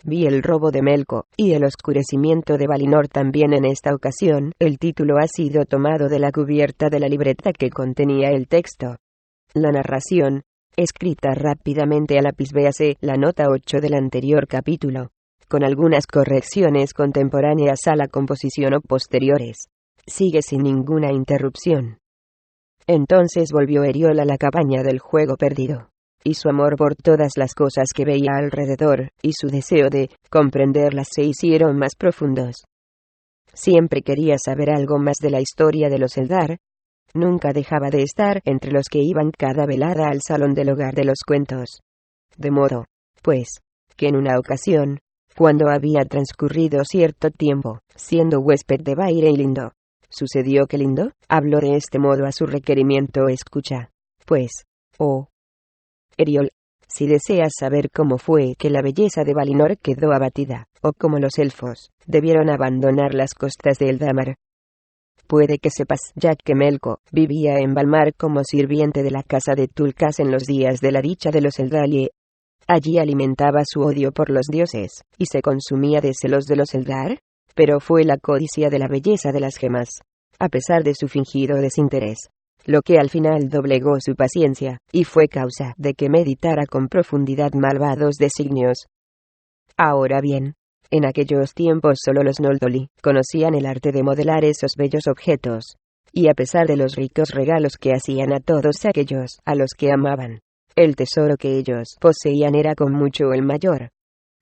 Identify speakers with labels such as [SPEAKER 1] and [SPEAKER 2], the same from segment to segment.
[SPEAKER 1] Vi el robo de Melko, y el oscurecimiento de Valinor también en esta ocasión. El título ha sido tomado de la cubierta de la libreta que contenía el texto. La narración, escrita rápidamente a lápiz, véase la nota 8 del anterior capítulo, con algunas correcciones contemporáneas a la composición o posteriores. Sigue sin ninguna interrupción. Entonces volvió Eriol a la cabaña del juego perdido. Y su amor por todas las cosas que veía alrededor, y su deseo de comprenderlas se hicieron más profundos. Siempre quería saber algo más de la historia de los Eldar. Nunca dejaba de estar entre los que iban cada velada al salón del hogar de los cuentos. De modo, pues, que en una ocasión, cuando había transcurrido cierto tiempo, siendo huésped de Baire y Lindo, sucedió que Lindo habló de este modo a su requerimiento: escucha, pues, oh Eriol, si deseas saber cómo fue que la belleza de Valinor quedó abatida, o cómo los elfos debieron abandonar las costas de Eldamar, puede que sepas ya que Melko vivía en Valmar como sirviente de la casa de Tulkas en los días de la dicha de los Eldar, y allí alimentaba su odio por los dioses, y se consumía de celos de los Eldar, pero fue la codicia de la belleza de las gemas, a pesar de su fingido desinterés, lo que al final doblegó su paciencia, y fue causa de que meditara con profundidad malvados designios. Ahora bien, en aquellos tiempos solo los Noldoli conocían el arte de modelar esos bellos objetos, y a pesar de los ricos regalos que hacían a todos aquellos a los que amaban, el tesoro que ellos poseían era con mucho el mayor.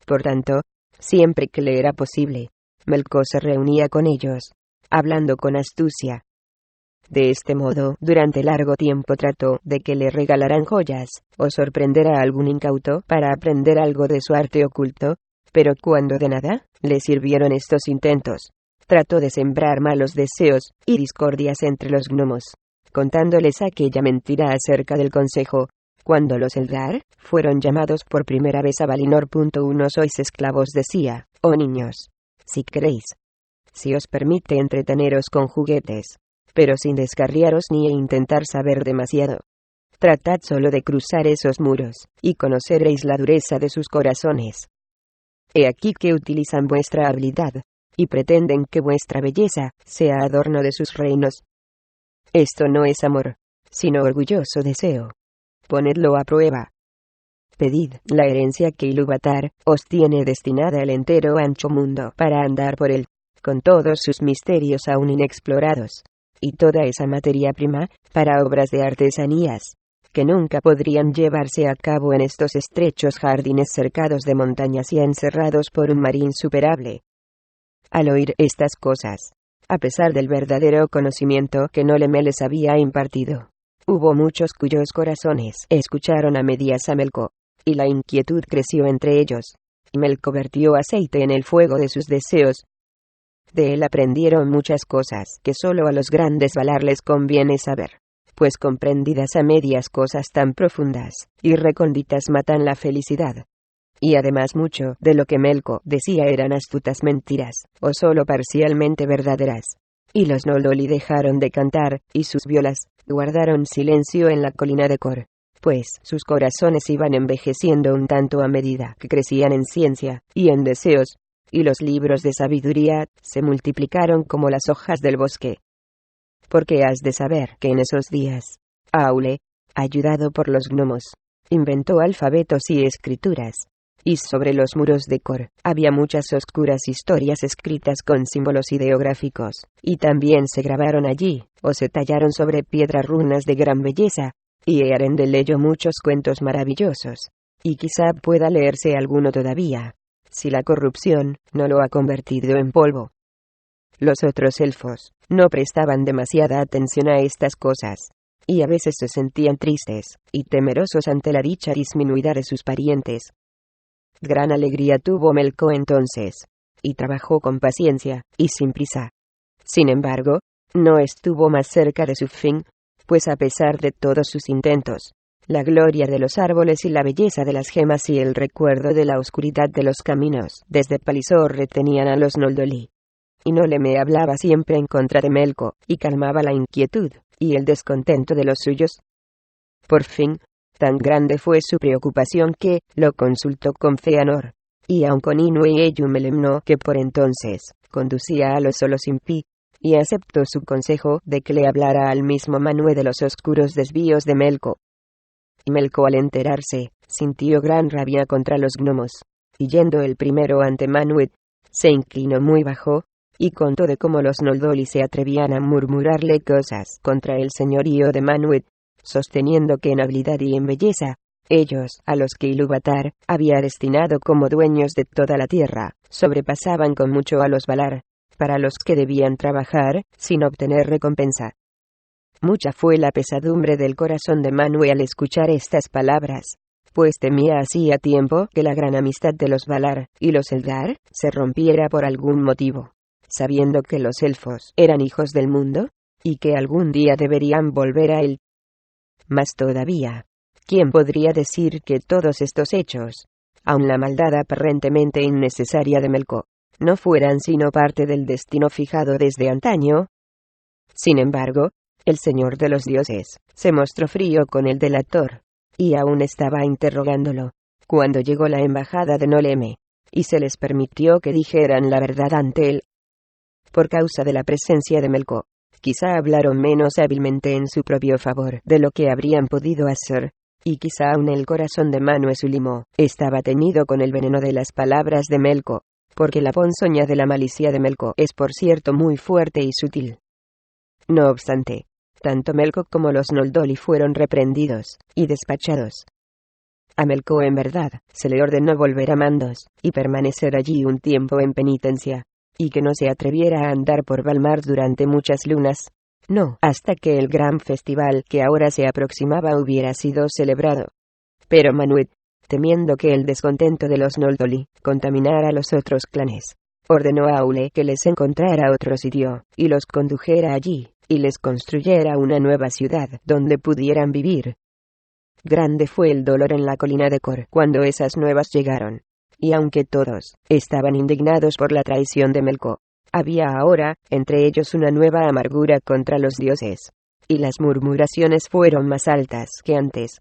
[SPEAKER 1] Por tanto, siempre que le era posible, Melko se reunía con ellos, hablando con astucia. De este modo, durante largo tiempo trató de que le regalaran joyas, o sorprender a algún incauto para aprender algo de su arte oculto, pero cuando de nada le sirvieron estos intentos, trató de sembrar malos deseos y discordias entre los gnomos, contándoles aquella mentira acerca del consejo. Cuando los Eldar fueron llamados por primera vez a Valinor. No sois esclavos, decía, oh niños, si queréis. Si os permite entreteneros con juguetes, pero sin descarriaros ni intentar saber demasiado. Tratad solo de cruzar esos muros, y conoceréis la dureza de sus corazones. He aquí que utilizan vuestra habilidad, y pretenden que vuestra belleza sea adorno de sus reinos. Esto no es amor, sino orgulloso deseo. Ponedlo a prueba. Pedid la herencia que Ilúvatar os tiene destinada, el entero ancho mundo para andar por él, con todos sus misterios aún inexplorados, y toda esa materia prima para obras de artesanías, que nunca podrían llevarse a cabo en estos estrechos jardines cercados de montañas y encerrados por un mar insuperable. Al oír estas cosas, a pesar del verdadero conocimiento que Noleme les había impartido, hubo muchos cuyos corazones escucharon a medias a Melko, y la inquietud creció entre ellos. Melko vertió aceite en el fuego de sus deseos. De él aprendieron muchas cosas que solo a los grandes Valar les conviene saber, pues comprendidas a medias cosas tan profundas y recónditas matan la felicidad. Y además mucho de lo que Melko decía eran astutas mentiras, o solo parcialmente verdaderas. Y los Noldoli dejaron de cantar, y sus violas guardaron silencio en la colina de Kor, pues sus corazones iban envejeciendo un tanto a medida que crecían en ciencia y en deseos, y los libros de sabiduría se multiplicaron como las hojas del bosque. Porque has de saber que en esos días, Aule, ayudado por los gnomos, inventó alfabetos y escrituras, y sobre los muros de Kor había muchas oscuras historias escritas con símbolos ideográficos, y también se grabaron allí, o se tallaron sobre piedra runas de gran belleza, y Earendel leyó muchos cuentos maravillosos, y quizá pueda leerse alguno todavía, si la corrupción no lo ha convertido en polvo. Los otros elfos no prestaban demasiada atención a estas cosas, y a veces se sentían tristes y temerosos ante la dicha disminuida de sus parientes. Gran alegría tuvo Melko entonces, y trabajó con paciencia y sin prisa. Sin embargo, no estuvo más cerca de su fin, pues a pesar de todos sus intentos, la gloria de los árboles y la belleza de las gemas y el recuerdo de la oscuridad de los caminos desde Palisor retenían a los Noldoli. Y Noleme hablaba siempre en contra de Melko, y calmaba la inquietud y el descontento de los suyos. Por fin, tan grande fue su preocupación que lo consultó con Feanor, y aun con Inu y Eyumelemno, que por entonces conducía a los Solosimpi, y aceptó su consejo de que le hablara al mismo Manwë de los oscuros desvíos de Melko. Y Melko, al enterarse, sintió gran rabia contra los gnomos, y yendo el primero ante Manwë, se inclinó muy bajo, y contó de cómo los Noldoli se atrevían a murmurarle cosas contra el señorío de Manwë, sosteniendo que en habilidad y en belleza, ellos, a los que Ilúvatar había destinado como dueños de toda la tierra, sobrepasaban con mucho a los Valar, para los que debían trabajar, sin obtener recompensa. Mucha fue la pesadumbre del corazón de Manwë al escuchar estas palabras, pues temía hacía tiempo que la gran amistad de los Valar y los Eldar se rompiera por algún motivo, sabiendo que los elfos eran hijos del mundo, y que algún día deberían volver a él. Mas todavía, ¿quién podría decir que todos estos hechos, aun la maldad aparentemente innecesaria de Melko, no fueran sino parte del destino fijado desde antaño? Sin embargo, el Señor de los Dioses se mostró frío con el delator, y aún estaba interrogándolo, cuando llegó la embajada de Noleme, y se les permitió que dijeran la verdad ante él. Por causa de la presencia de Melko, quizá hablaron menos hábilmente en su propio favor de lo que habrían podido hacer, y quizá aún el corazón de Manwë Sulimo estaba teñido con el veneno de las palabras de Melko, porque la ponzoña de la malicia de Melko es por cierto muy fuerte y sutil. No obstante, tanto Melko como los Noldoli fueron reprendidos y despachados. A Melko en verdad se le ordenó volver a Mandos y permanecer allí un tiempo en penitencia, y que no se atreviera a andar por Valmar durante muchas lunas, no hasta que el gran festival que ahora se aproximaba hubiera sido celebrado. Pero Manwë, temiendo que el descontento de los Noldoli contaminara a los otros clanes, ordenó a Aule que les encontrara otro sitio, y los condujera allí, y les construyera una nueva ciudad donde pudieran vivir. Grande fue el dolor en la colina de Kor cuando esas nuevas llegaron, y aunque todos estaban indignados por la traición de Melko, había ahora entre ellos una nueva amargura contra los dioses, y las murmuraciones fueron más altas que antes.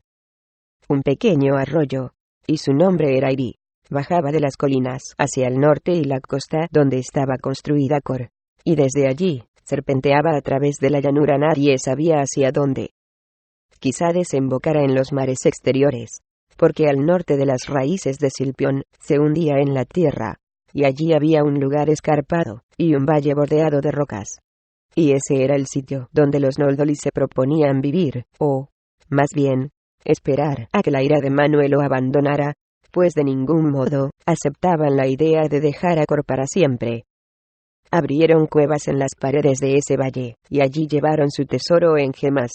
[SPEAKER 1] Un pequeño arroyo, y su nombre era Iri, bajaba de las colinas hacia el norte y la costa donde estaba construida Kor, y desde allí serpenteaba a través de la llanura. Nadie sabía hacia dónde. Quizá desembocara en los mares exteriores, porque al norte de las raíces de Silpión se hundía en la tierra, y allí había un lugar escarpado, y un valle bordeado de rocas. Y ese era el sitio donde los Noldoli se proponían vivir, o, más bien, esperar a que la ira de Manwë lo abandonara, pues de ningún modo aceptaban la idea de dejar a Kor para siempre. Abrieron cuevas en las paredes de ese valle, y allí llevaron su tesoro en gemas,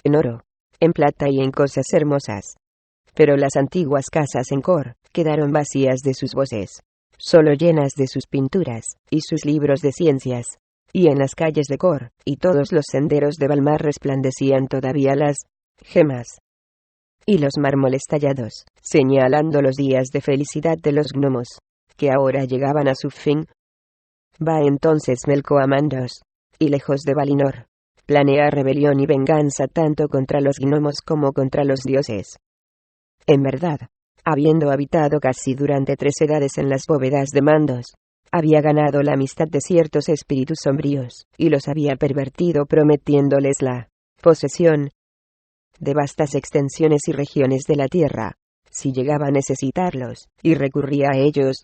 [SPEAKER 1] en oro, en plata y en cosas hermosas. Pero las antiguas casas en Kor quedaron vacías de sus voces, solo llenas de sus pinturas y sus libros de ciencias. Y en las calles de Kor y todos los senderos de Valmar resplandecían todavía las gemas y los mármoles tallados, señalando los días de felicidad de los gnomos, que ahora llegaban a su fin. Va entonces Melko a Mandos, y lejos de Valinor, planea rebelión y venganza tanto contra los gnomos como contra los dioses. En verdad, habiendo habitado casi durante 3 edades en las bóvedas de Mandos, había ganado la amistad de ciertos espíritus sombríos, y los había pervertido prometiéndoles la posesión de vastas extensiones y regiones de la tierra, si llegaba a necesitarlos, y recurría a ellos,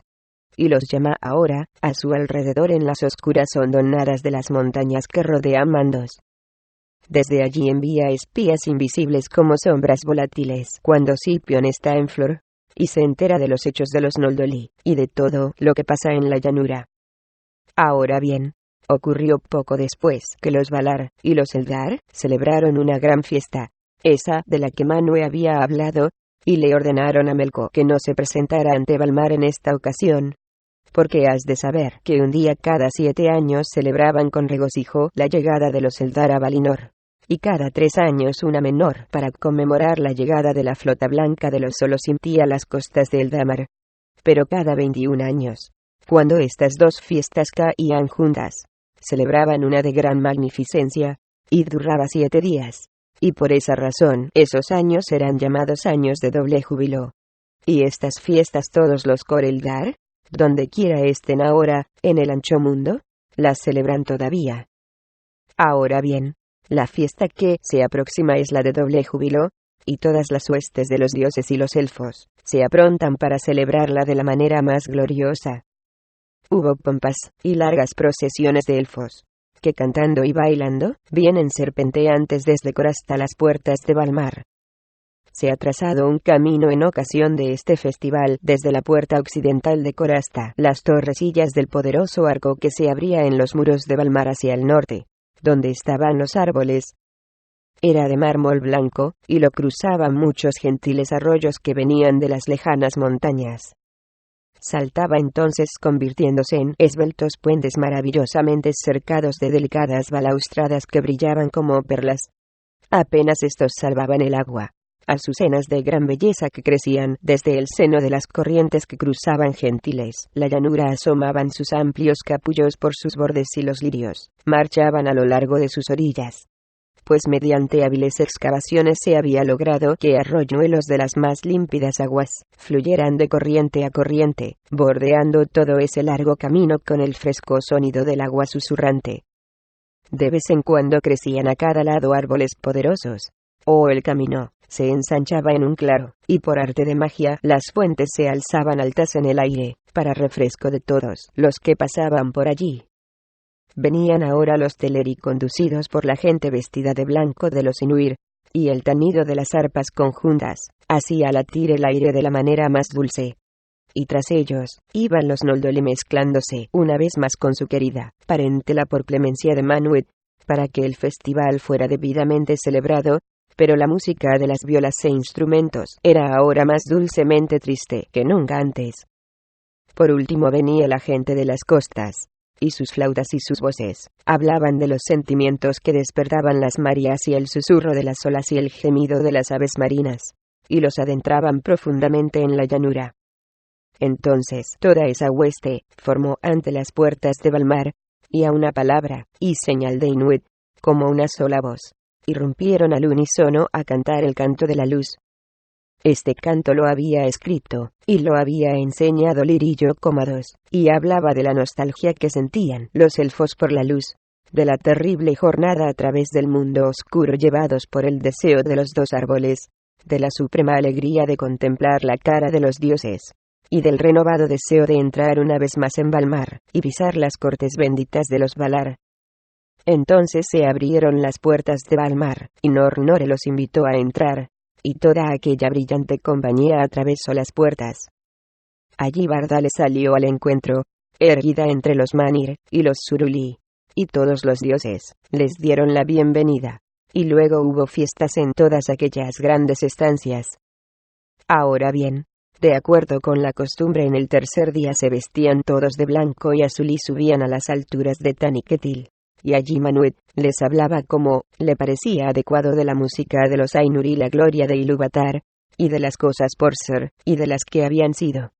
[SPEAKER 1] y los llama ahora a su alrededor en las oscuras hondonadas de las montañas que rodean Mandos. Desde allí envía espías invisibles como sombras volátiles cuando Silpión está en flor, y se entera de los hechos de los Noldoli, y de todo lo que pasa en la llanura. Ahora bien, ocurrió poco después que los Valar y los Eldar celebraron una gran fiesta, esa de la que Manwë había hablado, y le ordenaron a Melko que no se presentara ante Valmar en esta ocasión, porque has de saber que un día cada 7 años celebraban con regocijo la llegada de los Eldar a Valinor, y cada 3 años una menor para conmemorar la llegada de la flota blanca de los Solosimti a las costas de Eldamar. Pero cada 21 años, cuando estas dos fiestas caían juntas, celebraban una de gran magnificencia, y duraba 7 días, y por esa razón esos años eran llamados años de doble júbilo. Y estas fiestas todos los Coreldar, donde quiera estén ahora, en el ancho mundo, las celebran todavía. Ahora bien, la fiesta que se aproxima es la de doble júbilo, y todas las huestes de los dioses y los elfos se aprontan para celebrarla de la manera más gloriosa. Hubo pompas y largas procesiones de elfos, que cantando y bailando, vienen serpenteantes desde Cor hasta las puertas de Valmar. Se ha trazado un camino en ocasión de este festival desde la puerta occidental de Cor hasta las torrecillas del poderoso arco que se abría en los muros de Valmar hacia el norte, donde estaban los árboles. Era de mármol blanco, y lo cruzaban muchos gentiles arroyos que venían de las lejanas montañas. Saltaba entonces convirtiéndose en esbeltos puentes maravillosamente cercados de delicadas balaustradas que brillaban como perlas. Apenas estos salvaban el agua. Azucenas de gran belleza que crecían desde el seno de las corrientes que cruzaban gentiles. La llanura asomaban sus amplios capullos por sus bordes y los lirios marchaban a lo largo de sus orillas. Pues mediante hábiles excavaciones se había logrado que arroyuelos de las más límpidas aguas fluyeran de corriente a corriente, bordeando todo ese largo camino con el fresco sonido del agua susurrante. De vez en cuando crecían a cada lado árboles poderosos, o el camino se ensanchaba en un claro, y por arte de magia las fuentes se alzaban altas en el aire, para refresco de todos los que pasaban por allí. Venían ahora los Teleri conducidos por la gente vestida de blanco de los Inuir, y el tanido de las arpas conjuntas hacía latir el aire de la manera más dulce. Y tras ellos, iban los Noldoli mezclándose una vez más con su querida parentela por clemencia de Manwë, para que el festival fuera debidamente celebrado, pero la música de las violas e instrumentos era ahora más dulcemente triste que nunca antes. Por último venía la gente de las costas, y sus flautas y sus voces hablaban de los sentimientos que despertaban las mareas y el susurro de las olas y el gemido de las aves marinas, y los adentraban profundamente en la llanura. Entonces toda esa hueste formó ante las puertas de Valmar, y a una palabra y señal de Inuit, como una sola voz, irrumpieron al unísono a cantar el canto de la luz. Este canto lo había escrito, y lo había enseñado Lirillo Cómodos, y hablaba de la nostalgia que sentían los elfos por la luz, de la terrible jornada a través del mundo oscuro llevados por el deseo de los dos árboles, de la suprema alegría de contemplar la cara de los dioses, y del renovado deseo de entrar una vez más en Valmar, y pisar las cortes benditas de los Valar. Entonces se abrieron las puertas de Valmar, y Nornore los invitó a entrar, y toda aquella brillante compañía atravesó las puertas. Allí Barda les salió al encuentro, erguida entre los Manir y los Suruli, y todos los dioses les dieron la bienvenida, y luego hubo fiestas en todas aquellas grandes estancias. Ahora bien, de acuerdo con la costumbre, en el tercer día se vestían todos de blanco y azul y subían a las alturas de Taniquetil. Y allí Manwë les hablaba como le parecía adecuado de la música de los Ainur y la gloria de Ilúvatar, y de las cosas por ser, y de las que habían sido.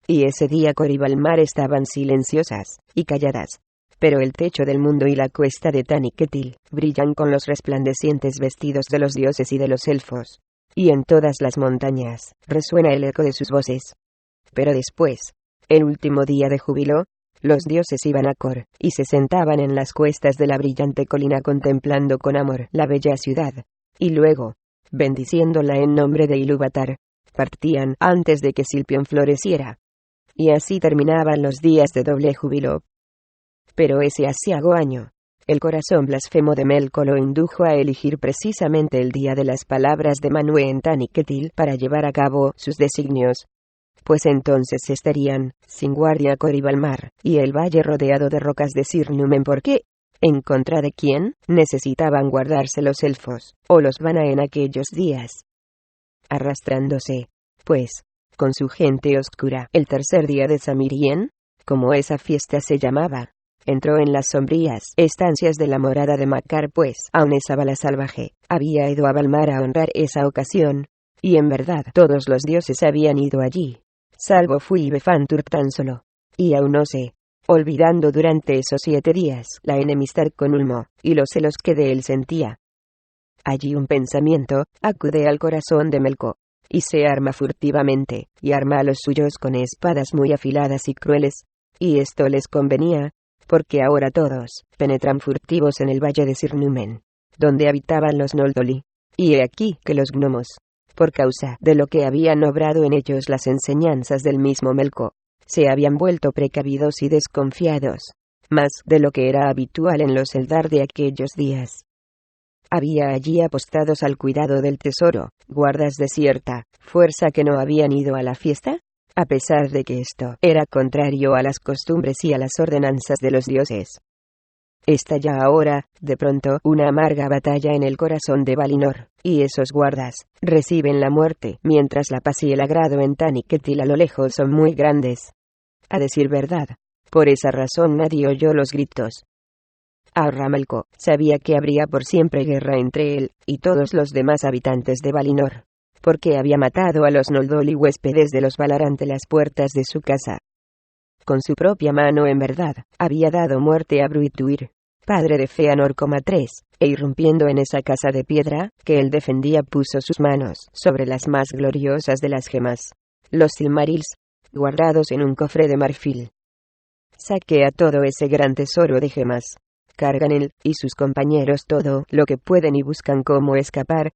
[SPEAKER 1] Y ese día Cor y Valmar estaban silenciosas y calladas, pero el techo del mundo y la cuesta de Taniquetil brillan con los resplandecientes vestidos de los dioses y de los elfos, y en todas las montañas resuena el eco de sus voces. Pero después, el último día de júbilo, los dioses iban a Cor, y se sentaban en las cuestas de la brillante colina contemplando con amor la bella ciudad, y luego, bendiciéndola en nombre de Ilúvatar, partían antes de que Silpion floreciera. Y así terminaban los días de doble júbilo. Pero ese aciago año, el corazón blasfemo de Melkor lo indujo a elegir precisamente el día de las palabras de Manwë en Taniquetil para llevar a cabo sus designios. Pues entonces estarían sin guardia Cor y Valmar, y el valle rodeado de rocas de Cirnumen, porque, ¿en contra de quién necesitaban guardarse los elfos, o los Vana en aquellos días? Arrastrándose, pues, con su gente oscura, el tercer día de Samirien, como esa fiesta se llamaba, entró en las sombrías estancias de la morada de Makar, pues, aun esa bala salvaje había ido a Valmar a honrar esa ocasión, y en verdad todos los dioses habían ido allí, salvo Fu y Befantur tan solo, y aún no sé, olvidando durante esos 7 días la enemistad con Ulmo, y los celos que de él sentía. Allí un pensamiento acude al corazón de Melkor, y se arma furtivamente, y arma a los suyos con espadas muy afiladas y crueles, y esto les convenía, porque ahora todos penetran furtivos en el valle de Sirnumen, donde habitaban los Noldoli, y he aquí que los gnomos, por causa de lo que habían obrado en ellos las enseñanzas del mismo Melko, se habían vuelto precavidos y desconfiados, más de lo que era habitual en los Eldar de aquellos días. Había allí apostados al cuidado del tesoro, guardas de cierta fuerza que no habían ido a la fiesta, a pesar de que esto era contrario a las costumbres y a las ordenanzas de los dioses. Estalla ahora, de pronto, una amarga batalla en el corazón de Valinor, y esos guardas reciben la muerte, mientras la paz y el agrado en Taniquetil a lo lejos son muy grandes. A decir verdad, por esa razón nadie oyó los gritos. Ahra-Melko sabía que habría por siempre guerra entre él y todos los demás habitantes de Valinor, porque había matado a los Noldoli huéspedes de los Valar ante las puertas de su casa. Con su propia mano en verdad, había dado muerte a Bruituir, padre de Feanor, 3, e irrumpiendo en esa casa de piedra, que él defendía, puso sus manos sobre las más gloriosas de las gemas, los Silmarils, guardados en un cofre de marfil. Saquea todo ese gran tesoro de gemas. Cargan él y sus compañeros todo lo que pueden y buscan cómo escapar.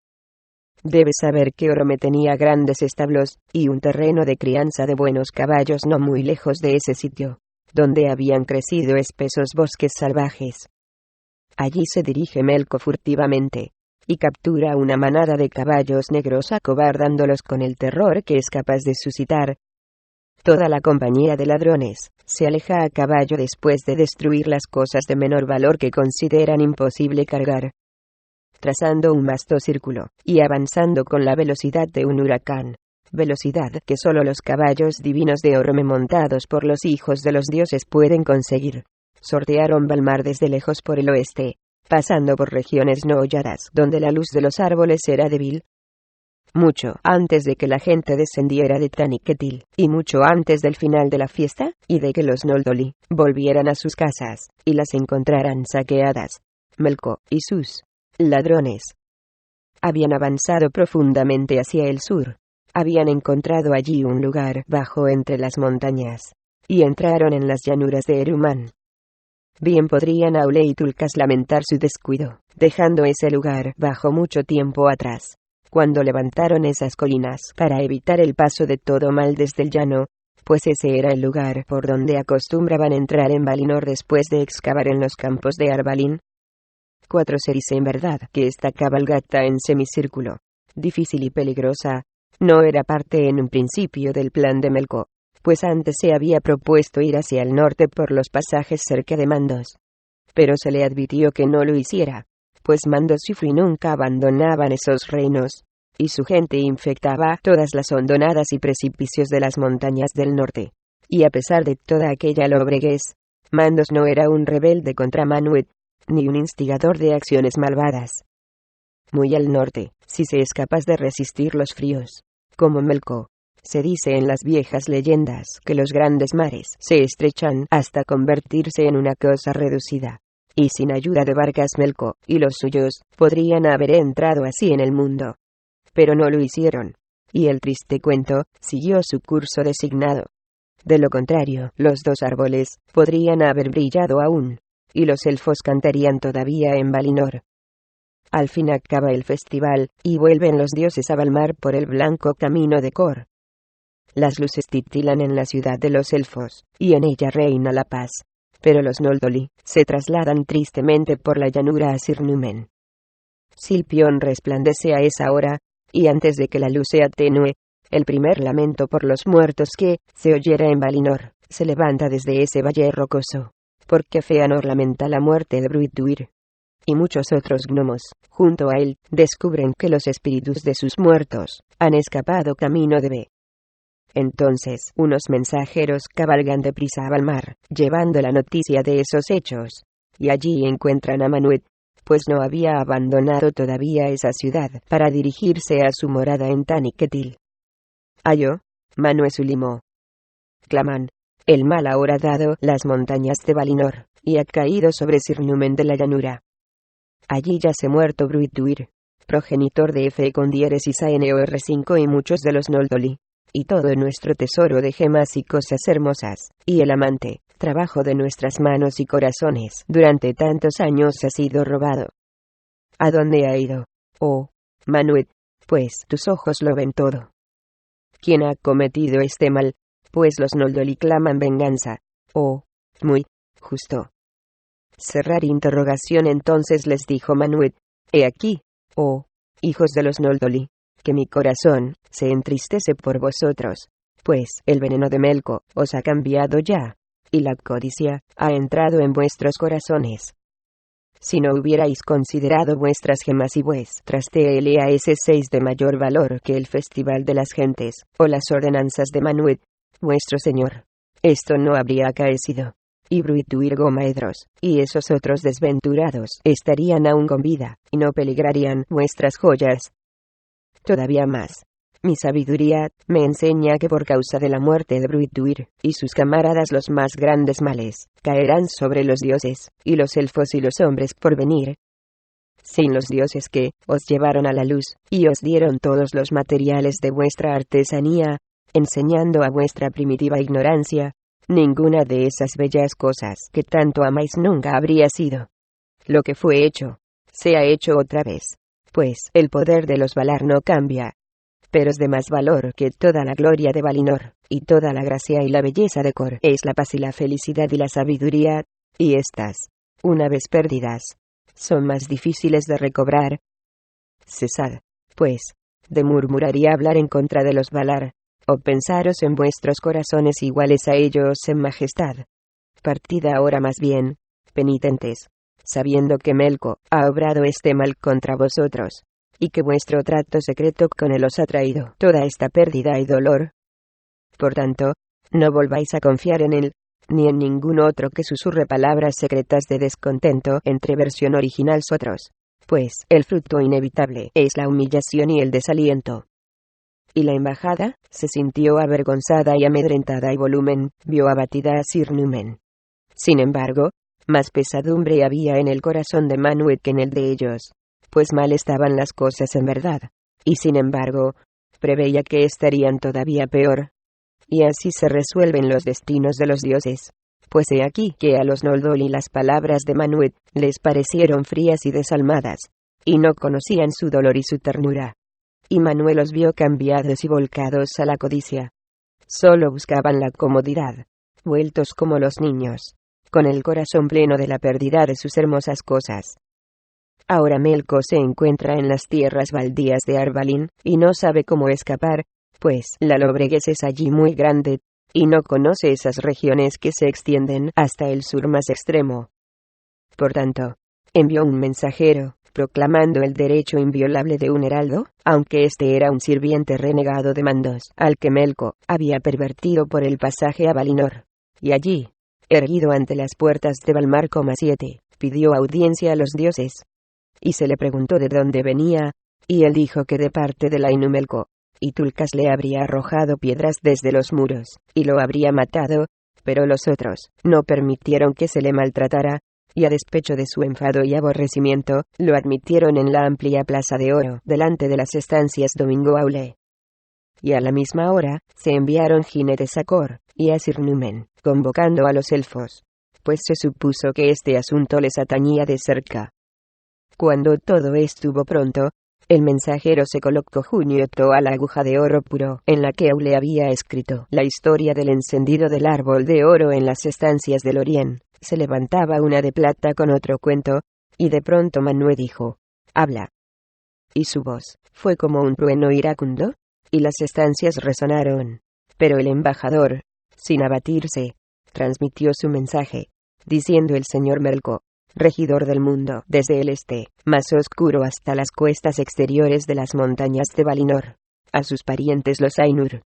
[SPEAKER 1] Debes saber que Orome tenía grandes establos, y un terreno de crianza de buenos caballos no muy lejos de ese sitio, donde habían crecido espesos bosques salvajes. Allí se dirige Melko furtivamente, y captura una manada de caballos negros acobardándolos con el terror que es capaz de suscitar. Toda la compañía de ladrones se aleja a caballo después de destruir las cosas de menor valor que consideran imposible cargar, trazando un vasto círculo, y avanzando con la velocidad de un huracán, velocidad que solo los caballos divinos de Orome montados por los hijos de los dioses pueden conseguir. Sortearon Valmar desde lejos por el oeste, pasando por regiones no holladas donde la luz de los árboles era débil. Mucho antes de que la gente descendiera de Taniquetil, y mucho antes del final de la fiesta, y de que los Noldoli volvieran a sus casas, y las encontraran saqueadas, Melko y sus ladrones habían avanzado profundamente hacia el sur. Habían encontrado allí un lugar bajo entre las montañas, y entraron en las llanuras de Eruman. Bien podrían Aule y Tulkas lamentar su descuido, dejando ese lugar bajo mucho tiempo atrás, cuando levantaron esas colinas para evitar el paso de todo mal desde el llano, pues ese era el lugar por donde acostumbraban entrar en Valinor después de excavar en los campos de Arbalin. 4 se dice en verdad que esta cabalgata en semicírculo, difícil y peligrosa, no era parte en un principio del plan de Melko, pues antes se había propuesto ir hacia el norte por los pasajes cerca de Mandos. Pero se le advirtió que no lo hiciera, pues Mandos y Free nunca abandonaban esos reinos, y su gente infectaba todas las hondonadas y precipicios de las montañas del norte. Y a pesar de toda aquella lobreguez, Mandos no era un rebelde contra Manwë, ni un instigador de acciones malvadas. Muy al norte, si se es capaz de resistir los fríos, como Melko. Se dice en las viejas leyendas que los grandes mares se estrechan hasta convertirse en una cosa reducida, y sin ayuda de barcas Melko y los suyos podrían haber entrado así en el mundo. Pero no lo hicieron, y el triste cuento siguió su curso designado. De lo contrario, los dos árboles podrían haber brillado aún, y los elfos cantarían todavía en Valinor. Al fin acaba el festival, y vuelven los dioses a Valmar por el blanco camino de Kor. Las luces titilan en la ciudad de los elfos, y en ella reina la paz. Pero los Noldoli se trasladan tristemente por la llanura a Sirnumen. Silpión resplandece a esa hora, y antes de que la luz se atenúe, el primer lamento por los muertos que se oyera en Valinor se levanta desde ese valle rocoso, porque Feanor lamenta la muerte de Bruituir. Y muchos otros gnomos, junto a él, descubren que los espíritus de sus muertos han escapado camino de Be. Entonces, unos mensajeros cabalgan deprisa a Valmar, llevando la noticia de esos hechos, y allí encuentran a Manwë, pues no había abandonado todavía esa ciudad para dirigirse a su morada en Taniquetil. Halló Manwë Sulimo. Claman, el mal ha horadado las montañas de Valinor, y ha caído sobre Sirnumen de la llanura. Allí yace muerto Bruituir, progenitor de Fecundieres Aenor5 y muchos de los Noldoli, y todo nuestro tesoro de gemas y cosas hermosas, y el amante, trabajo de nuestras manos y corazones, durante tantos años ha sido robado. ¿A dónde ha ido? Oh, Manwë, pues tus ojos lo ven todo. ¿Quién ha cometido este mal? Pues los Noldoli claman venganza. Oh, muy justo. Cerrar interrogación. Entonces les dijo Manwë: he aquí, oh, hijos de los Noldoli, que mi corazón se entristece por vosotros, pues el veneno de Melko os ha cambiado ya, y la codicia ha entrado en vuestros corazones. Si no hubierais considerado vuestras gemas y vuestras TLAS6 de mayor valor que el festival de las gentes, o las ordenanzas de Manwë, vuestro señor, esto no habría acaecido. Y Bruituir Gomaedros, y esos otros desventurados, estarían aún con vida, y no peligrarían vuestras joyas. Todavía más. Mi sabiduría me enseña que por causa de la muerte de Bruituir y sus camaradas los más grandes males caerán sobre los dioses, y los elfos y los hombres por venir. Sin los dioses que os llevaron a la luz, y os dieron todos los materiales de vuestra artesanía, enseñando a vuestra primitiva ignorancia, ninguna de esas bellas cosas que tanto amáis nunca habría sido. Lo que fue hecho, se ha hecho otra vez, pues el poder de los Valar no cambia. Pero es de más valor que toda la gloria de Valinor, y toda la gracia y la belleza de Cor es la paz y la felicidad y la sabiduría, y estas, una vez perdidas, son más difíciles de recobrar. Cesad, pues, de murmurar y hablar en contra de los Valar, o pensaros en vuestros corazones iguales a ellos en majestad. Partid ahora más bien, penitentes, sabiendo que Melko ha obrado este mal contra vosotros, y que vuestro trato secreto con él os ha traído toda esta pérdida y dolor. Por tanto, no volváis a confiar en él, ni en ningún otro que susurre palabras secretas de descontento entre versión original otros, pues el fruto inevitable es la humillación y el desaliento. Y la embajada se sintió avergonzada y amedrentada, y Volumen vio abatida a Sir Numen. Sin embargo, más pesadumbre había en el corazón de Manwë que en el de ellos, pues mal estaban las cosas en verdad, y sin embargo, preveía que estarían todavía peor. Y así se resuelven los destinos de los dioses, pues he aquí que a los Noldoli las palabras de Manwë les parecieron frías y desalmadas, y no conocían su dolor y su ternura. Y Manwë los vio cambiados y volcados a la codicia. Solo buscaban la comodidad, vueltos como los niños, con el corazón pleno de la pérdida de sus hermosas cosas. Ahora Melko se encuentra en las tierras baldías de Arvalin, y no sabe cómo escapar, pues la lobreguez es allí muy grande, y no conoce esas regiones que se extienden hasta el sur más extremo. Por tanto, envió un mensajero, proclamando el derecho inviolable de un heraldo, aunque este era un sirviente renegado de Mandos, al que Melko había pervertido por el pasaje a Valinor. Y allí, erguido ante las puertas de Valmar, 7, pidió audiencia a los dioses. Y se le preguntó de dónde venía, y él dijo que de parte de la Inumelco, y Tulkas le habría arrojado piedras desde los muros, y lo habría matado, pero los otros no permitieron que se le maltratara, y a despecho de su enfado y aborrecimiento, lo admitieron en la amplia plaza de oro, delante de las estancias Domingo Aule. Y a la misma hora, se enviaron jinetes a Cor, y a Sir Numen, convocando a los elfos, pues se supuso que este asunto les atañía de cerca. Cuando todo estuvo pronto, el mensajero se colocó junto a la aguja de oro puro, en la que Aule había escrito la historia del encendido del árbol de oro en las estancias del Orien. Se levantaba una de plata con otro cuento, y de pronto Manwë dijo: «Habla». Y su voz fue como un trueno iracundo, y las estancias resonaron. Pero el embajador, sin abatirse, transmitió su mensaje, diciendo el señor Melko, regidor del mundo, desde el este, más oscuro hasta las cuestas exteriores de las montañas de Valinor, a sus parientes los Ainur.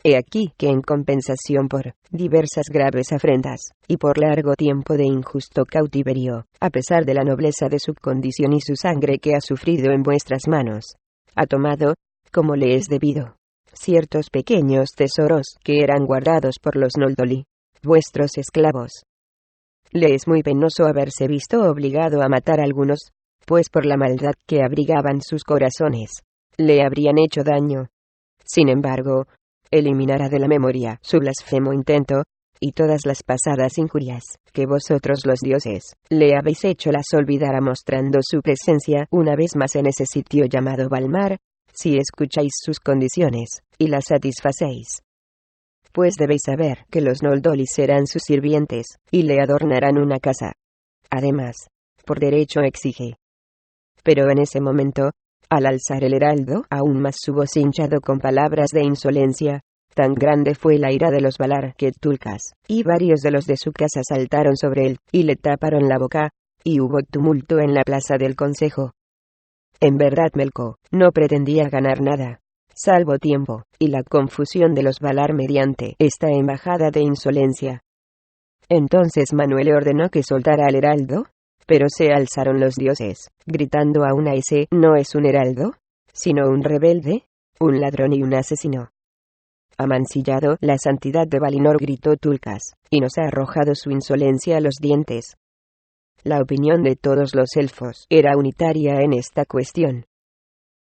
[SPEAKER 1] He aquí que en compensación por diversas graves afrentas, y por largo tiempo de injusto cautiverio, a pesar de la nobleza de su condición y su sangre que ha sufrido en vuestras manos, ha tomado, como le es debido, ciertos pequeños tesoros que eran guardados por los Noldoli, vuestros esclavos. Le es muy penoso haberse visto obligado a matar a algunos, pues por la maldad que abrigaban sus corazones, le habrían hecho daño. Sin embargo, eliminará de la memoria su blasfemo intento, y todas las pasadas injurias, que vosotros los dioses, le habéis hecho las olvidará mostrando su presencia una vez más en ese sitio llamado Valmar, si escucháis sus condiciones, y las satisfacéis. Pues debéis saber que los Noldoli serán sus sirvientes, y le adornarán una casa. Además, por derecho exige. Pero en ese momento, al alzar el heraldo, aún más su voz hinchado con palabras de insolencia, tan grande fue la ira de los Valar que Tulkas y varios de los de su casa saltaron sobre él, y le taparon la boca, y hubo tumulto en la plaza del consejo. En verdad Melko no pretendía ganar nada, salvo tiempo, y la confusión de los Valar mediante esta embajada de insolencia. Entonces Manwë le ordenó que soltara al heraldo, pero se alzaron los dioses, gritando a una: ese no es un heraldo, sino un rebelde, un ladrón y un asesino. Amancillado la santidad de Valinor, gritó Tulkas, y nos ha arrojado su insolencia a los dientes. La opinión de todos los elfos era unitaria en esta cuestión.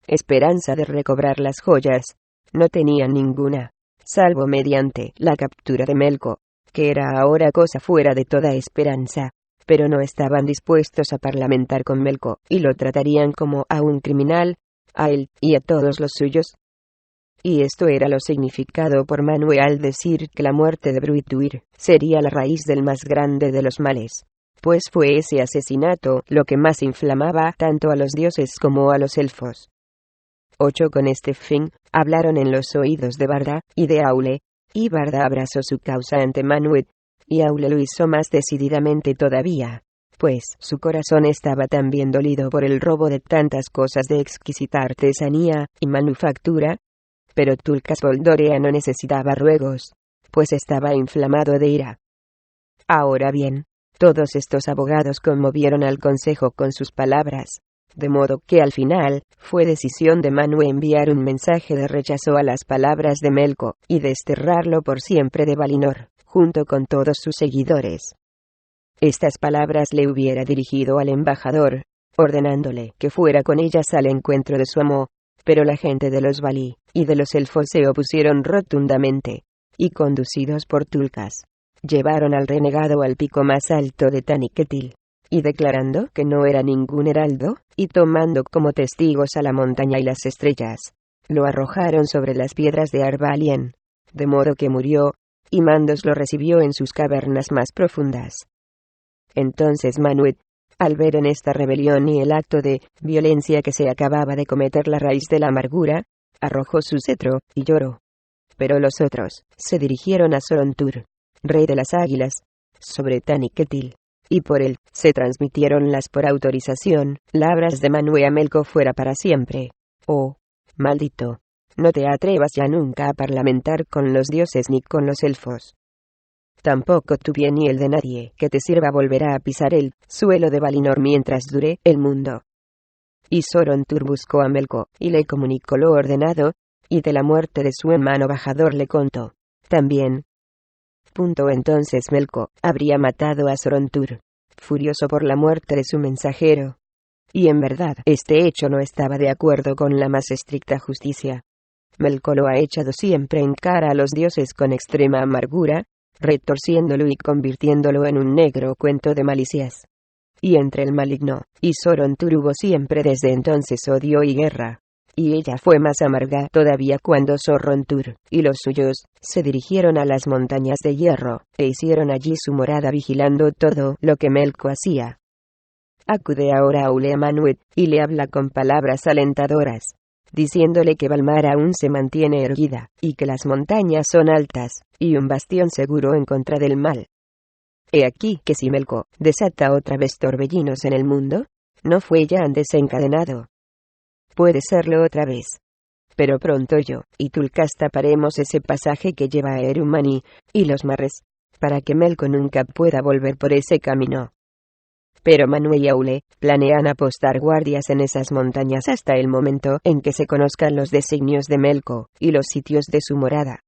[SPEAKER 1] Esperanza de recobrar las joyas no tenían ninguna, salvo mediante la captura de Melko, que era ahora cosa fuera de toda esperanza, pero no estaban dispuestos a parlamentar con Melko, y lo tratarían como a un criminal, a él y a todos los suyos. Y esto era lo significado por Manwë al decir que la muerte de Bruituir sería la raíz del más grande de los males, pues fue ese asesinato lo que más inflamaba tanto a los dioses como a los elfos. 8. Con este fin, hablaron en los oídos de Barda y de Aule, y Barda abrazó su causa ante Manwë, y Aule lo hizo más decididamente todavía, pues su corazón estaba también dolido por el robo de tantas cosas de exquisita artesanía y manufactura. Pero Tulkas Boldorea no necesitaba ruegos, pues estaba inflamado de ira. Ahora bien, todos estos abogados conmovieron al consejo con sus palabras, de modo que al final, fue decisión de Manwë enviar un mensaje de rechazo a las palabras de Melko, y desterrarlo por siempre de Valinor, junto con todos sus seguidores. Estas palabras le hubiera dirigido al embajador, ordenándole que fuera con ellas al encuentro de su amo, pero la gente de los Valí y de los elfos se opusieron rotundamente, y conducidos por Tulkas, llevaron al renegado al pico más alto de Taniquetil, y declarando que no era ningún heraldo, y tomando como testigos a la montaña y las estrellas, lo arrojaron sobre las piedras de Arvalien, de modo que murió, y Mandos lo recibió en sus cavernas más profundas. Entonces Manwë, al ver en esta rebelión y el acto de violencia que se acababa de cometer la raíz de la amargura, arrojó su cetro, y lloró. Pero los otros se dirigieron a Sorontur, rey de las águilas, sobre Taniquetil, y por él se transmitieron las por autorización, labras de Manwë a Melko fuera para siempre. Oh, maldito, no te atrevas ya nunca a parlamentar con los dioses ni con los elfos. Tampoco tu bien ni el de nadie que te sirva volverá a pisar el suelo de Valinor mientras dure el mundo. Y Sorontur buscó a Melko, y le comunicó lo ordenado, y de la muerte de su hermano bajador le contó también. Entonces Melko habría matado a Sorontur, furioso por la muerte de su mensajero. Y en verdad, este hecho no estaba de acuerdo con la más estricta justicia. Melko lo ha echado siempre en cara a los dioses con extrema amargura, retorciéndolo y convirtiéndolo en un negro cuento de malicias. Y entre el maligno y Sorontur hubo siempre desde entonces odio y guerra. Y ella fue más amarga todavía cuando Sorontur y los suyos se dirigieron a las montañas de hierro, e hicieron allí su morada vigilando todo lo que Melko hacía. Acude ahora Aule a Manwë, y le habla con palabras alentadoras, diciéndole que Valmar aún se mantiene erguida, y que las montañas son altas, y un bastión seguro en contra del mal. He aquí que si Melko desata otra vez torbellinos en el mundo, no fue ya desencadenado. Puede serlo otra vez. Pero pronto yo y Tulkas taparemos ese pasaje que lleva a Erumani y los mares, para que Melko nunca pueda volver por ese camino. Pero Manwë y Aule planean apostar guardias en esas montañas hasta el momento en que se conozcan los designios de Melko y los sitios de su morada.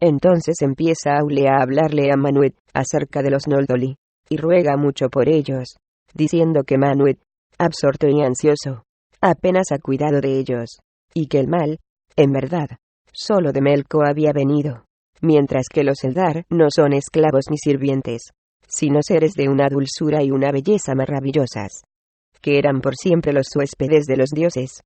[SPEAKER 1] Entonces empieza Aule a hablarle a Manwë acerca de los Noldoli, y ruega mucho por ellos, diciendo que Manwë absorto y ansioso, apenas ha cuidado de ellos, y que el mal, en verdad, solo de Melko había venido, mientras que los Eldar no son esclavos ni sirvientes, sino seres de una dulzura y una belleza maravillosas, que eran por siempre los huéspedes de los dioses.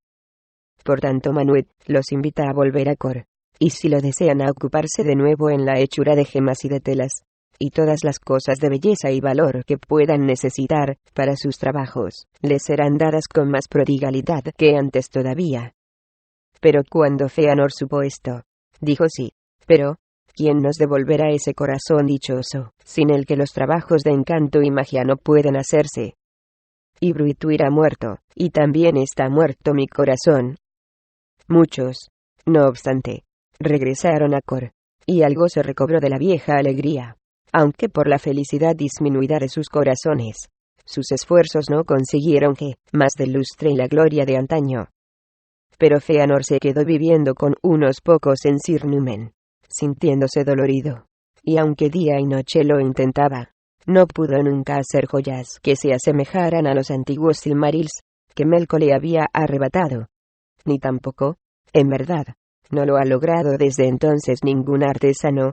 [SPEAKER 1] Por tanto Manwë los invita a volver a Kor, y si lo desean a ocuparse de nuevo en la hechura de gemas y de telas, y todas las cosas de belleza y valor que puedan necesitar para sus trabajos, les serán dadas con más prodigalidad que antes todavía. Pero cuando Fëanor supo esto, dijo: sí, pero ¿quién nos devolverá ese corazón dichoso, sin el que los trabajos de encanto y magia no pueden hacerse? Y Bruituir ha muerto, y también está muerto mi corazón. Muchos, no obstante, regresaron a Kor, y algo se recobró de la vieja alegría, aunque por la felicidad disminuida de sus corazones, sus esfuerzos no consiguieron que, más del lustre y la gloria de antaño. Pero Fëanor se quedó viviendo con unos pocos en Sir Numen, sintiéndose dolorido, y aunque día y noche lo intentaba, no pudo nunca hacer joyas que se asemejaran a los antiguos Silmarils que Melko le había arrebatado. Ni tampoco, en verdad, no lo ha logrado desde entonces ningún artesano.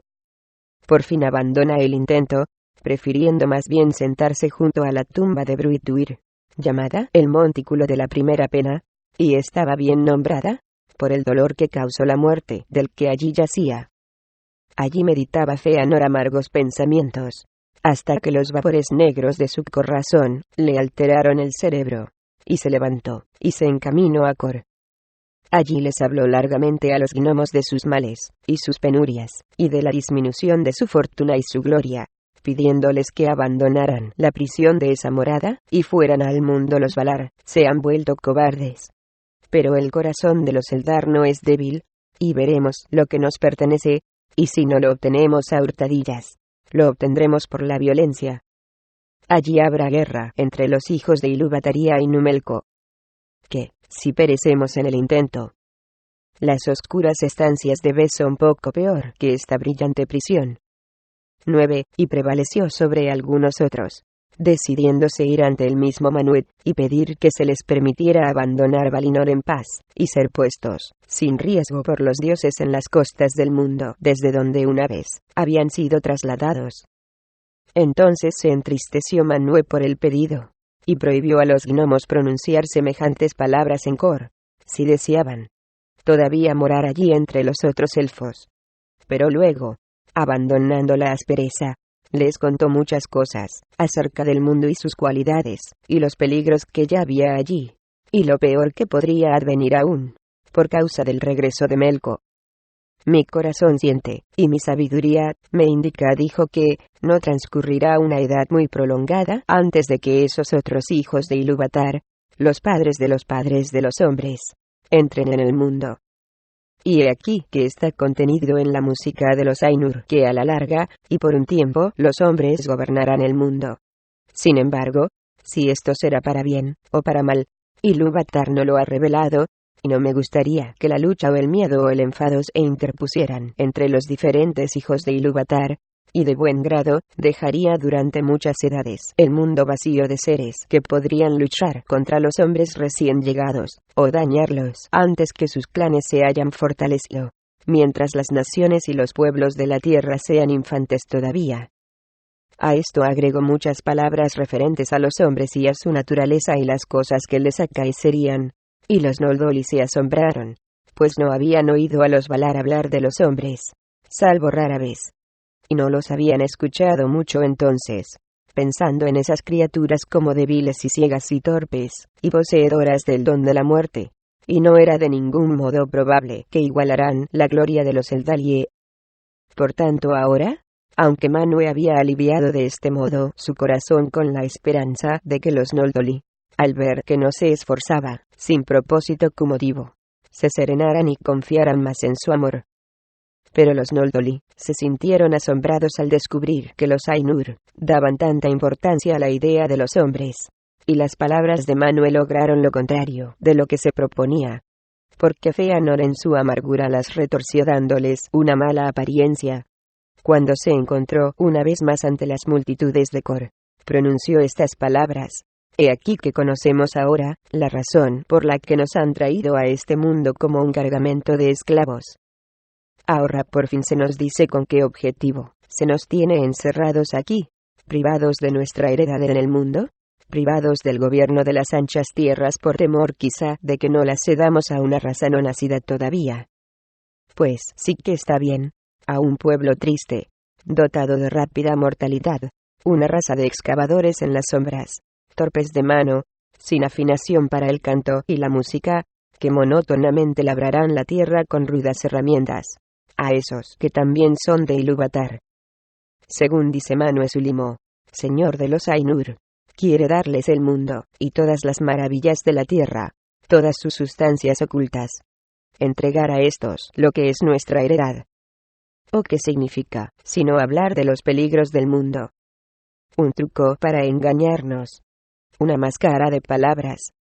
[SPEAKER 1] Por fin abandona el intento, prefiriendo más bien sentarse junto a la tumba de Bruituir, llamada el Montículo de la Primera Pena, y estaba bien nombrada, por el dolor que causó la muerte del que allí yacía. Allí meditaba Fëanor amargos pensamientos, hasta que los vapores negros de su corazón le alteraron el cerebro, y se levantó, y se encaminó a Kor. Allí les habló largamente a los gnomos de sus males, y sus penurias, y de la disminución de su fortuna y su gloria, pidiéndoles que abandonaran la prisión de esa morada, y fueran al mundo. Los Valar se han vuelto cobardes. Pero el corazón de los Eldar no es débil, y veremos lo que nos pertenece, y si no lo obtenemos a hurtadillas, lo obtendremos por la violencia. Allí habrá guerra entre los hijos de Ilúvatar y Numenco. Que, si perecemos en el intento, las oscuras estancias de Ves son poco peor que esta brillante prisión. 9. Y prevaleció sobre algunos otros, decidiéndose ir ante el mismo Manwë, y pedir que se les permitiera abandonar Valinor en paz, y ser puestos, sin riesgo por los dioses en las costas del mundo, desde donde una vez habían sido trasladados. Entonces se entristeció Manwë por el pedido, y prohibió a los gnomos pronunciar semejantes palabras en Kor, si deseaban todavía morar allí entre los otros elfos. Pero luego, abandonando la aspereza, les contó muchas cosas acerca del mundo y sus cualidades, y los peligros que ya había allí, y lo peor que podría advenir aún, por causa del regreso de Melko. Mi corazón siente, y mi sabiduría me indica, dijo, que no transcurrirá una edad muy prolongada antes de que esos otros hijos de Ilúvatar, los padres de los hombres, entren en el mundo. Y he aquí que está contenido en la música de los Ainur que a la larga, y por un tiempo, los hombres gobernarán el mundo. Sin embargo, si esto será para bien, o para mal, Ilúvatar no lo ha revelado, y no me gustaría que la lucha o el miedo o el enfado se interpusieran entre los diferentes hijos de Ilúvatar, y de buen grado, dejaría durante muchas edades el mundo vacío de seres que podrían luchar contra los hombres recién llegados, o dañarlos antes que sus clanes se hayan fortalecido, mientras las naciones y los pueblos de la tierra sean infantes todavía. A esto agrego muchas palabras referentes a los hombres y a su naturaleza y las cosas que les acaecerían, y los Noldoli se asombraron, pues no habían oído a los Valar hablar de los hombres, salvo rara vez. Y no los habían escuchado mucho entonces, pensando en esas criaturas como débiles y ciegas y torpes, y poseedoras del don de la muerte, y no era de ningún modo probable que igualaran la gloria de los Eldalie. Por tanto ahora, aunque Manwë había aliviado de este modo su corazón con la esperanza de que los Noldoli, al ver que no se esforzaba, sin propósito motivo, se serenaran y confiaran más en su amor. Pero los Noldoli se sintieron asombrados al descubrir que los Ainur daban tanta importancia a la idea de los hombres, y las palabras de Manwë lograron lo contrario de lo que se proponía, porque Fëanor en su amargura las retorció dándoles una mala apariencia. Cuando se encontró una vez más ante las multitudes de Kor, pronunció estas palabras: He aquí que conocemos ahora la razón por la que nos han traído a este mundo como un cargamento de esclavos. Ahora por fin se nos dice con qué objetivo se nos tiene encerrados aquí, privados de nuestra heredad en el mundo, privados del gobierno de las anchas tierras por temor quizá de que no las cedamos a una raza no nacida todavía. Pues sí que está bien, a un pueblo triste, dotado de rápida mortalidad, una raza de excavadores en las sombras, torpes de mano, sin afinación para el canto y la música, que monótonamente labrarán la tierra con rudas herramientas. A esos que también son de Ilúvatar. Según dice Manu Sulimo, señor de los Ainur, quiere darles el mundo, y todas las maravillas de la tierra, todas sus sustancias ocultas. Entregar a estos lo que es nuestra heredad. ¿O qué significa, sino hablar de los peligros del mundo? Un truco para engañarnos. Una máscara de palabras.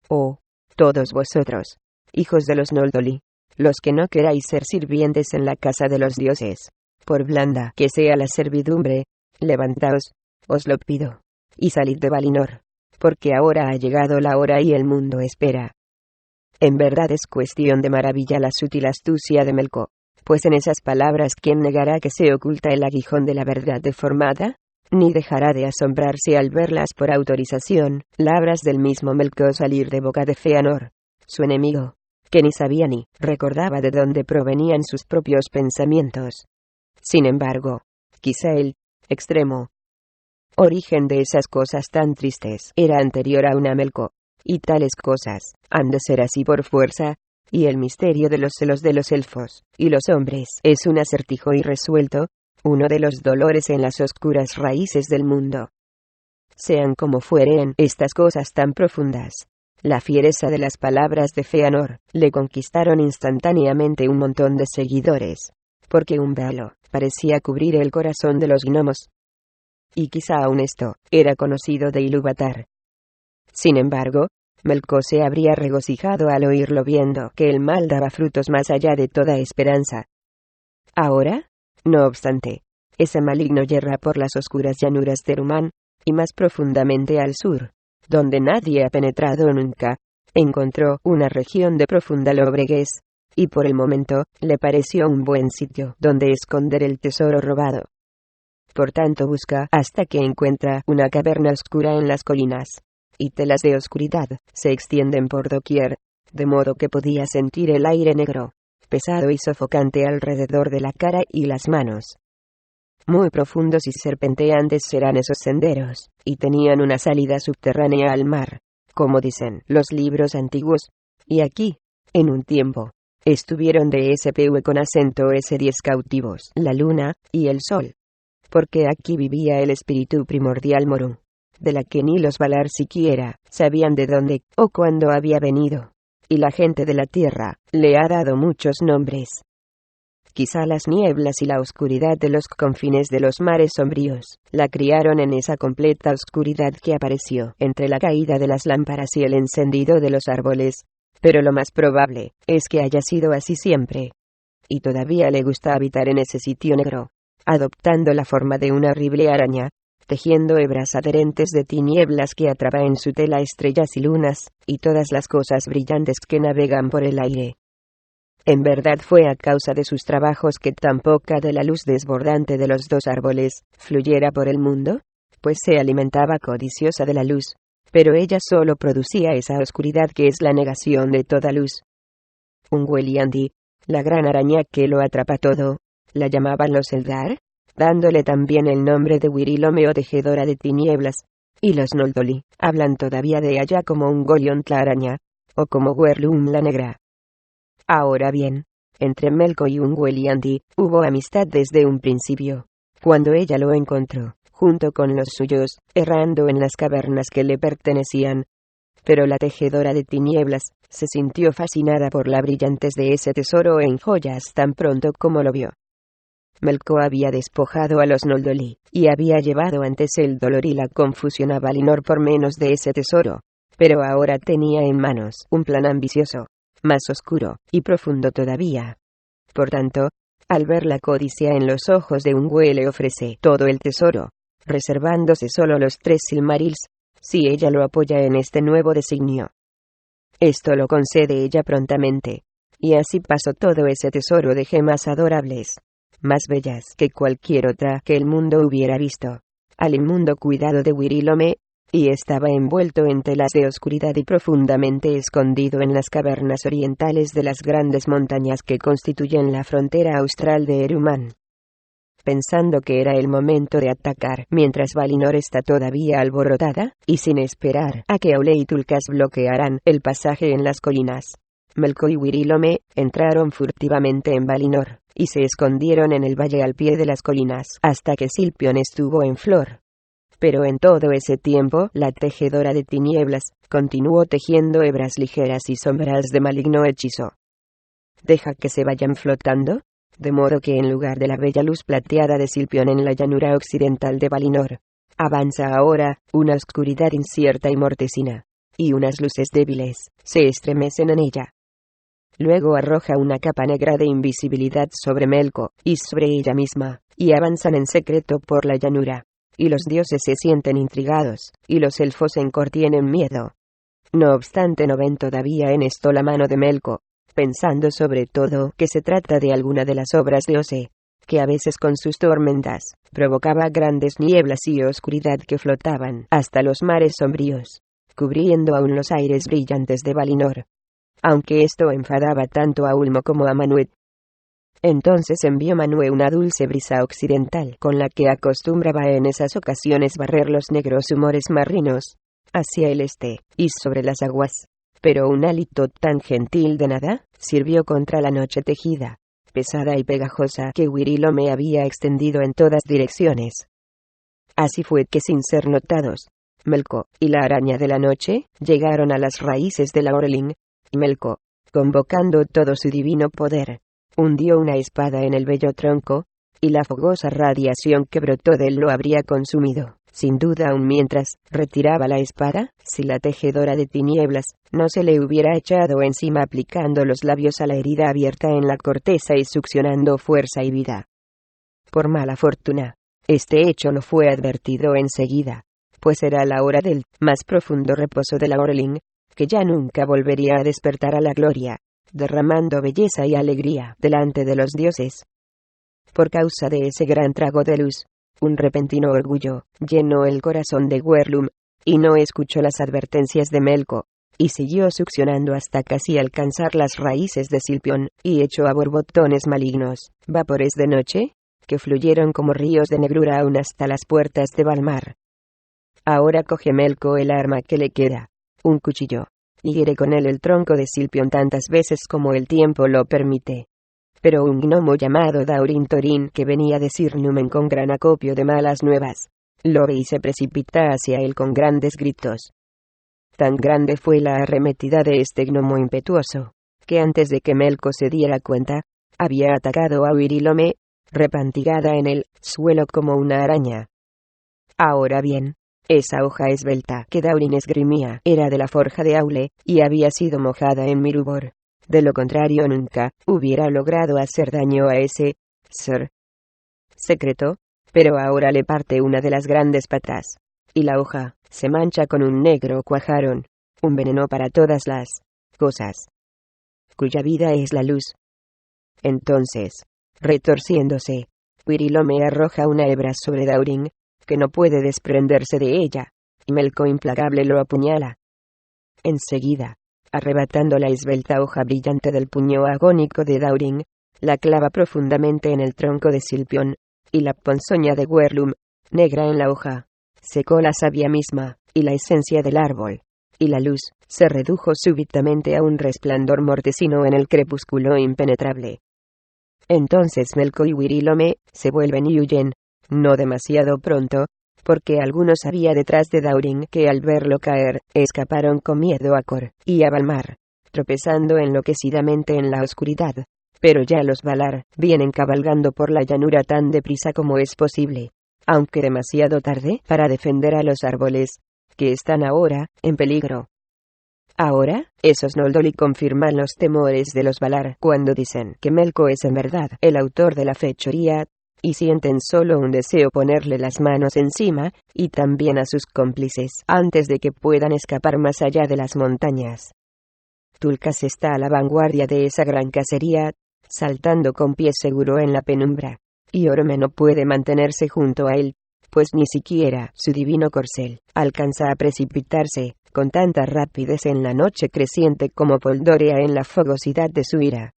[SPEAKER 1] Oh, todos vosotros, hijos de los Noldoli, los que no queráis ser sirvientes en la casa de los dioses, por blanda que sea la servidumbre, levantaos, os lo pido, y salid de Valinor, porque ahora ha llegado la hora y el mundo espera. En verdad es cuestión de maravilla la sutil astucia de Melkor, pues en esas palabras ¿quién negará que se oculta el aguijón de la verdad deformada? Ni dejará de asombrarse al verlas por autorización, labras del mismo Melkor salir de boca de Feanor, su enemigo, que ni sabía ni recordaba de dónde provenían sus propios pensamientos. Sin embargo, quizá el extremo origen de esas cosas tan tristes era anterior a una Melkor, y tales cosas han de ser así por fuerza, y el misterio de los celos de los elfos y los hombres es un acertijo irresuelto, uno de los dolores en las oscuras raíces del mundo. Sean como fueren estas cosas tan profundas, la fiereza de las palabras de Feanor le conquistaron instantáneamente un montón de seguidores, porque un velo parecía cubrir el corazón de los gnomos. Y quizá aún esto era conocido de Ilúvatar. Sin embargo, Melkor se habría regocijado al oírlo viendo que el mal daba frutos más allá de toda esperanza. Ahora, no obstante, ese maligno yerra por las oscuras llanuras de Rumán, y más profundamente al sur, donde nadie ha penetrado nunca, encontró una región de profunda lobreguez, y por el momento, le pareció un buen sitio donde esconder el tesoro robado. Por tanto busca hasta que encuentra una caverna oscura en las colinas, y telas de oscuridad se extienden por doquier, de modo que podía sentir el aire negro, pesado y sofocante alrededor de la cara y las manos. Muy profundos y serpenteantes serán esos senderos, y tenían una salida subterránea al mar, como dicen los libros antiguos, y aquí, en un tiempo, estuvieron de SPV con acento S10 cautivos, la luna y el sol, porque aquí vivía el espíritu primordial Morún, de la que ni los Valar siquiera sabían de dónde o cuándo había venido, y la gente de la tierra le ha dado muchos nombres. Quizá las nieblas y la oscuridad de los confines de los mares sombríos la criaron en esa completa oscuridad que apareció entre la caída de las lámparas y el encendido de los árboles, pero lo más probable es que haya sido así siempre. Y todavía le gusta habitar en ese sitio negro, adoptando la forma de una horrible araña, tejiendo hebras adherentes de tinieblas que atrapa en su tela estrellas y lunas, y todas las cosas brillantes que navegan por el aire. En verdad fue a causa de sus trabajos que tan poca de la luz desbordante de los dos árboles fluyera por el mundo, pues se alimentaba codiciosa de la luz, pero ella solo producía esa oscuridad que es la negación de toda luz. Ungoliandi, la gran araña que lo atrapa todo, la llamaban los Eldar, dándole también el nombre de Wirilome o tejedora de tinieblas, y los Noldoli hablan todavía de ella como Ungoliant la araña, o como Werlum la negra. Ahora bien, entre Melkor y Ungoliandi hubo amistad desde un principio, cuando ella lo encontró, junto con los suyos, errando en las cavernas que le pertenecían. Pero la tejedora de tinieblas se sintió fascinada por la brillantez de ese tesoro en joyas tan pronto como lo vio. Melkor había despojado a los Noldoli, y había llevado antes el dolor y la confusión a Valinor por menos de ese tesoro, pero ahora tenía en manos un plan ambicioso, más oscuro y profundo todavía. Por tanto, al ver la codicia en los ojos de Ungüe le ofrece todo el tesoro, reservándose solo los 3 Silmarils, si ella lo apoya en este nuevo designio. Esto lo concede ella prontamente. Y así pasó todo ese tesoro de gemas adorables, más bellas que cualquier otra que el mundo hubiera visto, al inmundo cuidado de Wirilome, y estaba envuelto en telas de oscuridad y profundamente escondido en las cavernas orientales de las grandes montañas que constituyen la frontera austral de Eruman. Pensando que era el momento de atacar mientras Valinor está todavía alborotada, y sin esperar a que Aule y Tulkas bloquearan el pasaje en las colinas, Melkor y Wirilome entraron furtivamente en Valinor, y se escondieron en el valle al pie de las colinas hasta que Silpion estuvo en flor. Pero en todo ese tiempo, la tejedora de tinieblas continuó tejiendo hebras ligeras y sombras de maligno hechizo. ¿Deja que se vayan flotando? De modo que en lugar de la bella luz plateada de Silpion en la llanura occidental de Valinor, avanza ahora una oscuridad incierta y mortecina, y unas luces débiles se estremecen en ella. Luego arroja una capa negra de invisibilidad sobre Melkor y sobre ella misma, y avanzan en secreto por la llanura. Y los dioses se sienten intrigados, y los elfos en Kor tienen miedo. No obstante, no ven todavía en esto la mano de Melkor, pensando sobre todo que se trata de alguna de las obras de Ose, que a veces con sus tormentas provocaba grandes nieblas y oscuridad que flotaban hasta los mares sombríos, cubriendo aún los aires brillantes de Valinor. Aunque esto enfadaba tanto a Ulmo como a Manwë. Entonces envió Manwë una dulce brisa occidental con la que acostumbraba en esas ocasiones barrer los negros humores marinos hacia el este y sobre las aguas. Pero un hálito tan gentil de nada sirvió contra la noche tejida, pesada y pegajosa que Wirilome había extendido en todas direcciones. Así fue que sin ser notados, Melkor y la araña de la noche llegaron a las raíces de la Orling, y Melkor, convocando todo su divino poder, hundió una espada en el bello tronco, y la fogosa radiación que brotó de él lo habría consumido, sin duda aun mientras retiraba la espada, si la tejedora de tinieblas no se le hubiera echado encima aplicando los labios a la herida abierta en la corteza y succionando fuerza y vida. Por mala fortuna, este hecho no fue advertido enseguida, pues era la hora del más profundo reposo de la Orling, que ya nunca volvería a despertar a la gloria, derramando belleza y alegría delante de los dioses. Por causa de ese gran trago de luz, un repentino orgullo llenó el corazón de Werlum, y no escuchó las advertencias de Melkor, y siguió succionando hasta casi alcanzar las raíces de Silpion, y echó a borbotones malignos, vapores de noche, que fluyeron como ríos de negrura aún hasta las puertas de Valmar. Ahora coge Melkor el arma que le queda, un cuchillo, y hiere con él el tronco de Silpion tantas veces como el tiempo lo permite. Pero un gnomo llamado Daurin Thorin, que venía de Sirnumen con gran acopio de malas nuevas, lo ve y se precipita hacia él con grandes gritos. Tan grande fue la arremetida de este gnomo impetuoso, que antes de que Melkor se diera cuenta, había atacado a Wirilome, repantigada en el suelo como una araña. Ahora bien, esa hoja esbelta que Daurin esgrimía era de la forja de Aule, y había sido mojada en Mirubor. De lo contrario nunca hubiera logrado hacer daño a ese ser secreto, pero ahora le parte una de las grandes patas, y la hoja se mancha con un negro cuajarón, un veneno para todas las cosas, cuya vida es la luz. Entonces, retorciéndose, Wirilome arroja una hebra sobre Daurin, que no puede desprenderse de ella, y Melkor implacable lo apuñala. Enseguida, arrebatando la esbelta hoja brillante del puño agónico de Daurin, la clava profundamente en el tronco de Silpion, y la ponzoña de Werlum, negra en la hoja, secó la savia misma, y la esencia del árbol, y la luz se redujo súbitamente a un resplandor mortecino en el crepúsculo impenetrable. Entonces Melkor y Wirilome se vuelven y huyen, no demasiado pronto, porque algunos había detrás de Daurin que al verlo caer, escaparon con miedo a Kor y a Valmar, tropezando enloquecidamente en la oscuridad. Pero ya los Valar vienen cabalgando por la llanura tan deprisa como es posible, aunque demasiado tarde para defender a los árboles, que están ahora en peligro. Ahora, esos Noldoli confirman los temores de los Valar cuando dicen que Melkor es en verdad el autor de la fechoría, y sienten solo un deseo ponerle las manos encima, y también a sus cómplices, antes de que puedan escapar más allá de las montañas. Tulkas está a la vanguardia de esa gran cacería, saltando con pie seguro en la penumbra, y Orome no puede mantenerse junto a él, pues ni siquiera su divino corcel alcanza a precipitarse con tanta rapidez en la noche creciente como polvorea en la fogosidad de su ira.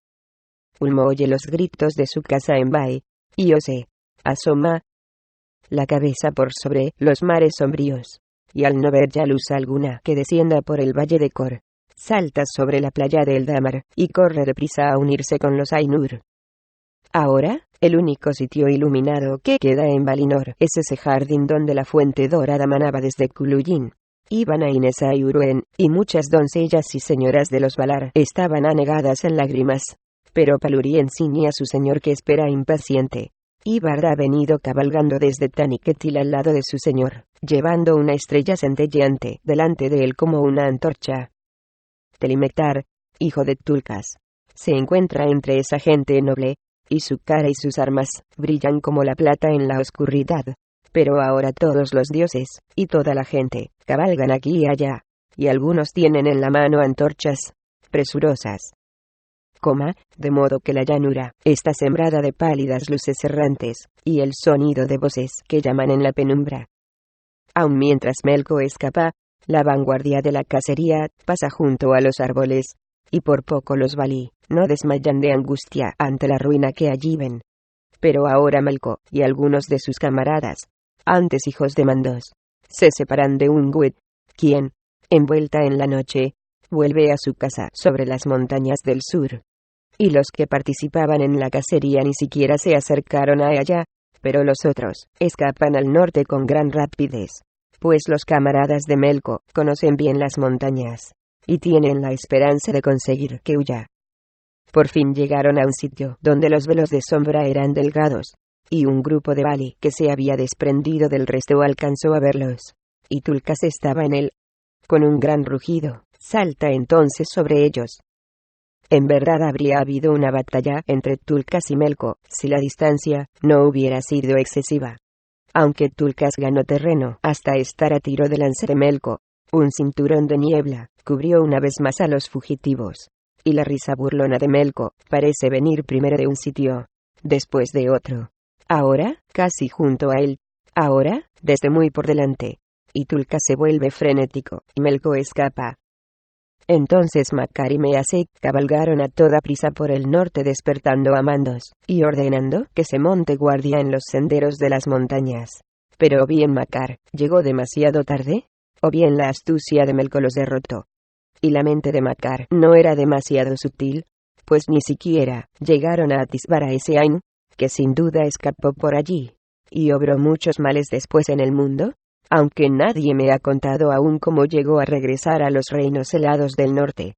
[SPEAKER 1] Ulmo oye los gritos de su casa en Bai, y Ose asoma la cabeza por sobre los mares sombríos, y al no ver ya luz alguna que descienda por el valle de Kor, salta sobre la playa de Eldamar, y corre deprisa a unirse con los Ainur. Ahora, el único sitio iluminado que queda en Valinor es ese jardín donde la fuente dorada manaba desde Kuluyin. Iban a Inesa y Uruen, y muchas doncellas y señoras de los Valar estaban anegadas en lágrimas. Pero Palurien ciñía a su señor que espera impaciente. Ibar ha venido cabalgando desde Taniketil al lado de su señor, llevando una estrella centelleante delante de él como una antorcha. Telimectar, hijo de Tulkas, se encuentra entre esa gente noble, y su cara y sus armas brillan como la plata en la oscuridad. Pero ahora todos los dioses, y toda la gente, cabalgan aquí y allá, y algunos tienen en la mano antorchas presurosas. De modo que la llanura está sembrada de pálidas luces errantes, y el sonido de voces que llaman en la penumbra. Aun mientras Melko escapa, la vanguardia de la cacería pasa junto a los árboles, y por poco los Valí no desmayan de angustia ante la ruina que allí ven. Pero ahora Melko y algunos de sus camaradas, antes hijos de Mandos, se separan de Ungwet, quien, envuelta en la noche, vuelve a su casa sobre las montañas del sur. Y los que participaban en la cacería ni siquiera se acercaron a ella, pero los otros escapan al norte con gran rapidez, pues los camaradas de Melko conocen bien las montañas, y tienen la esperanza de conseguir que huya. Por fin llegaron a un sitio donde los velos de sombra eran delgados, y un grupo de Vali que se había desprendido del resto alcanzó a verlos, y Tulkas estaba en él. Con un gran rugido, salta entonces sobre ellos. En verdad habría habido una batalla entre Tulkas y Melko, si la distancia no hubiera sido excesiva. Aunque Tulkas ganó terreno hasta estar a tiro de lanza de Melko, un cinturón de niebla cubrió una vez más a los fugitivos, y la risa burlona de Melko parece venir primero de un sitio, después de otro. Ahora, casi junto a él. Ahora, desde muy por delante. Y Tulkas se vuelve frenético, y Melko escapa. Entonces Makar y Measek cabalgaron a toda prisa por el norte despertando a Mandos, y ordenando que se monte guardia en los senderos de las montañas. Pero o bien Makar llegó demasiado tarde, o bien la astucia de Melko los derrotó. Y la mente de Makar no era demasiado sutil, pues ni siquiera llegaron a atisbar a ese Ain, que sin duda escapó por allí, y obró muchos males después en el mundo, aunque nadie me ha contado aún cómo llegó a regresar a los reinos helados del norte.